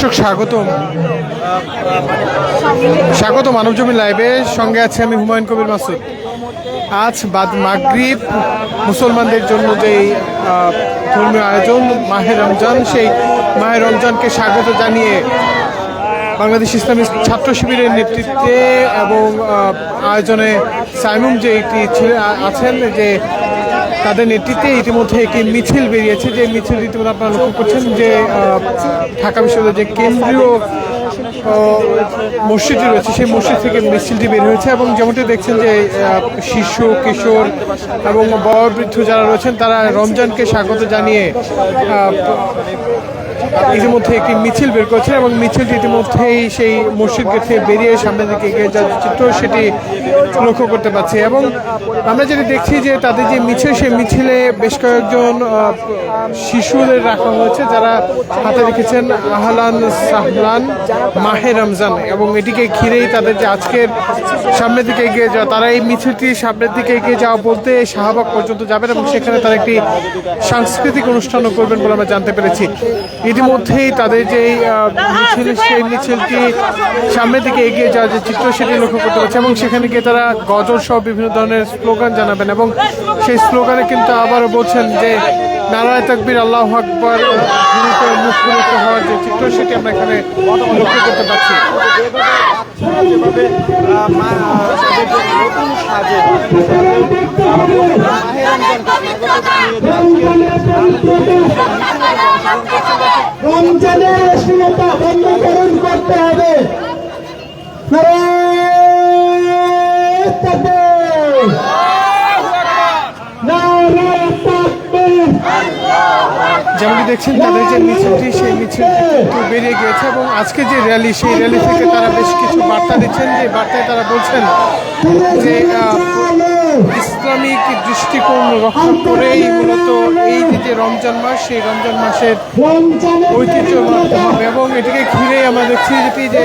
দর্শক স্বাগত মানবজমিন লাইভে। সঙ্গে আছে আমি হুমায়ুন কবির মাসুদ। আজ বাদ মাগরিব মুসলমানদের জন্য যেই ধর্মীয় আয়োজন মাহে রমজান, সেই মাহে রমজানকে স্বাগত জানিয়ে বাংলাদেশ ইসলামী ছাত্র শিবিরের নেতৃত্বে এবং আয়োজনে সাইমুম যে একটি ছেলে আছেন, যে তাদের নেতৃত্বে ইতিমধ্যে একটি মিছিল বেরিয়েছে। যে মিছিল ইতিমধ্যে আপনারা লক্ষ্য করছেন যে ঢাকা বিশ্ববিদ্যালয়ের যে কেন্দ্রীয় মসজিদটি রয়েছে, সেই মসজিদ থেকে মিছিলটি বের হয়েছে। এবং যেমনটি দেখছেন যে শিশু, কিশোর এবং বয়োবৃদ্ধ যারা রয়েছেন, তারা রমজানকে স্বাগত জানিয়ে ইতিমধ্যে একটি মিছিল বের করেছেন এবং মিছিলটি ইতিমধ্যেই সেই মসজিদ গেট থেকে বেরিয়ে সামনের দিকে এগিয়ে যাওয়ার চিত্র সেটি লক্ষ্য করতে পারছি। এবং আমরা যেটি দেখছি যে তাদের যে মিছিল, সেই মিছিলে বেশ কয়েকজন শিশুদের রাখা হয়েছে, যারা হাতে রেখেছেন আহলান সাহলান মাহে রমজান। এবং এটিকে ঘিরেই তাদের যে আজকের সামনের দিকে এগিয়ে যাওয়া, তারা এই মিছিলটি সামনের দিকে এগিয়ে যাওয়া বলতে শাহবাগ পর্যন্ত যাবেন এবং সেখানে তারা একটি সাংস্কৃতিক অনুষ্ঠানও করবেন বলে আমরা জানতে পেরেছি। ইতিমধ্যেই তাদের যে মিছিল, সেই মিছিলটি সামনের দিকে এগিয়ে যাওয়ার যে চিত্র সেটি লক্ষ্য করতে পারছে। এবং সেখানে গিয়ে তারা গজল সহ বিভিন্ন ধরনের স্লোগান জানাবেন এবং সেই স্লোগানে কিন্তু আবারও বলছেন যে নারায়ে তাকবীর, আল্লাহু আকবার, মুখরিত হওয়ার যে চিত্র সেটি আমরা এখানে লক্ষ্য করতে পারছি। রমজানের অশ্লীলতা বন্ধকরণ করতে হবে। যেমনটি দেখছেন তাদের যে মিছিলটি, সেই মিছিলটি কিন্তু বেরিয়ে গিয়েছে এবং আজকে যে র্যালি, সেই র্যালি থেকে তারা বেশ কিছু বার্তা দিচ্ছেন। যে বার্তায় তারা বলছেন যে ইসলামিক দৃষ্টিকোণ রক্ষা করেই মূলত এই যে রমজান মাস, সেই রমজান মাসের ঐতিহ্য মানতে হবে। এবং এটিকে ঘিরেই আমরা দেখছি যেটি যে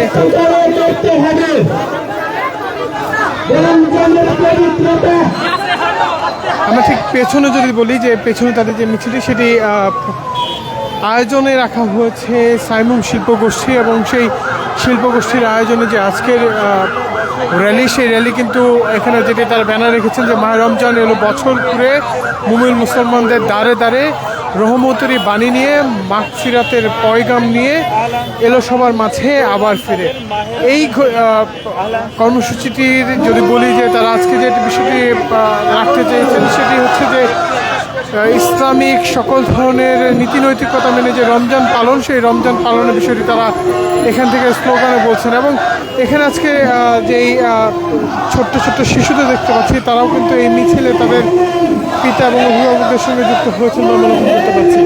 আমরা ঠিক পেছনে যদি বলি যে পেছনে তাদের যে মিছিলটি, সেটি আয়োজনে রাখা হয়েছে সাইমুম শিল্পগোষ্ঠী। এবং সেই শিল্পগোষ্ঠীর আয়োজনে যে আজকের র্যালি, সেই র্যালি কিন্তু এখানে যেটি তারা ব্যানার রেখেছেন যে মাহে রমজান এলো বছর ঘুরে, মুমিন মুসলমানদের দ্বারে দ্বারে রহমতেরই বাণী নিয়ে, মাগফিরাতের পয়গাম নিয়ে এলো সবার মাঝে আবার ফিরে। এই কর্মসূচিটির যদি বলি যে তারা আজকে যে বিষয়টি রাখতে চেয়েছেন, সেটি হচ্ছে যে ইসলামিক সকল ধরনের নীতি নৈতিকতা মেনে যে রমজান পালন, সেই রমজান পালনের বিষয়টি তারা এখান থেকে স্লোগানে বলছেন। এবং এখানে আজকে যেই ছোট্ট ছোট্ট শিশুদের দেখতে পাচ্ছি, তারাও কিন্তু এই মিছিলে তাদের পিতা এবং অভিভাবকদের সঙ্গে যুক্ত হয়েছেন বলে মনে করতে পারছি।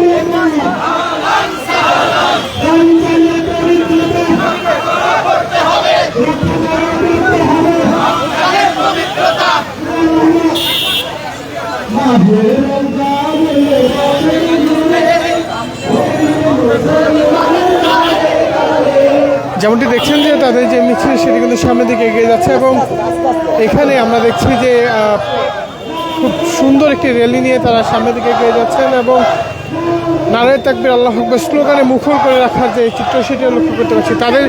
যেমনটি দেখছেন যে তাদের যে মিছিল, সেটি কিন্তু সামনের দিকে এগিয়ে যাচ্ছে। এবং এখানে আমরা দেখছি যে খুব সুন্দর একটি র্যালি নিয়ে তারা সামনের দিকে এগিয়ে যাচ্ছেন এবং নারায়ে তাকবীর, আল্লাহু আকবার স্লোগানে মুখর করে রাখার যে চিত্র, সেটিও লক্ষ্য করতে পারছি। তাদের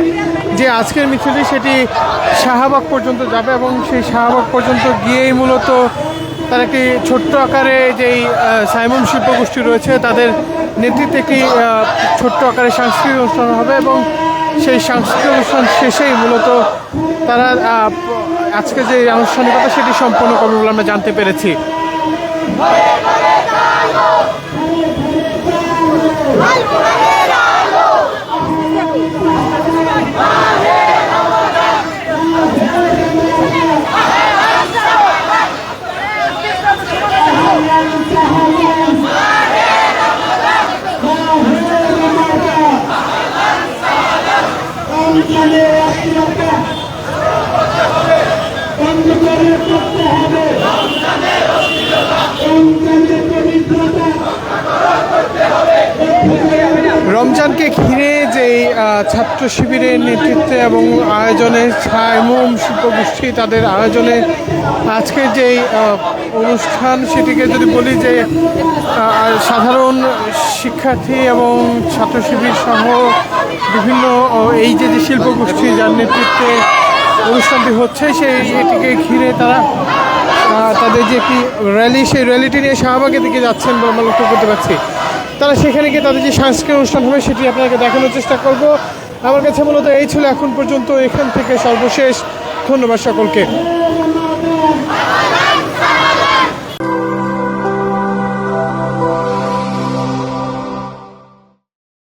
যে আজকের মিছিলটি, সেটি শাহবাগ পর্যন্ত যাবে এবং সেই শাহবাগ পর্যন্ত গিয়েই মূলত তার একটি ছোট্ট আকারে যেই সাইমুম শিল্পগোষ্ঠী রয়েছে, তাদের নেতৃত্বে একটি ছোট্ট আকারে সাংস্কৃতিক অনুষ্ঠান হবে। এবং সেই সাংস্কৃতিক অনুষ্ঠান শেষেই মূলত তারা আজকে যে আনুষ্ঠানিকতা, সেটি সম্পন্ন করবে বলে আমরা জানতে পেরেছি। রমজানকে ঘিরে যেই ছাত্র শিবিরের নেতৃত্বে এবং আয়োজনে সাইমুম শিল্পগোষ্ঠী, তাদের আয়োজনে আজকের যেই অনুষ্ঠান, সেটিকে যদি বলি যে সাধারণ শিক্ষার্থী এবং ছাত্র শিবির সহ বিভিন্ন এই যে শিল্পগোষ্ঠী যার নেতৃত্বে অনুষ্ঠানটি হচ্ছে এটিকে ঘিরে তারা তাদের যে একটি র্যালি সেই র্যালিটি নিয়ে শাহবাগের দিকে যাচ্ছেন বলে আমরা লক্ষ্য করতে পারছি। তারা সেখানে গিয়ে তাদের যে সাংস্কৃতিক অনুষ্ঠান হবে সেটি আপনাকে দেখানোর চেষ্টা করব। আমার কাছে মূলত এই ছিল এখন পর্যন্ত এখান থেকে সর্বশেষ। ধন্যবাদ সকলকে।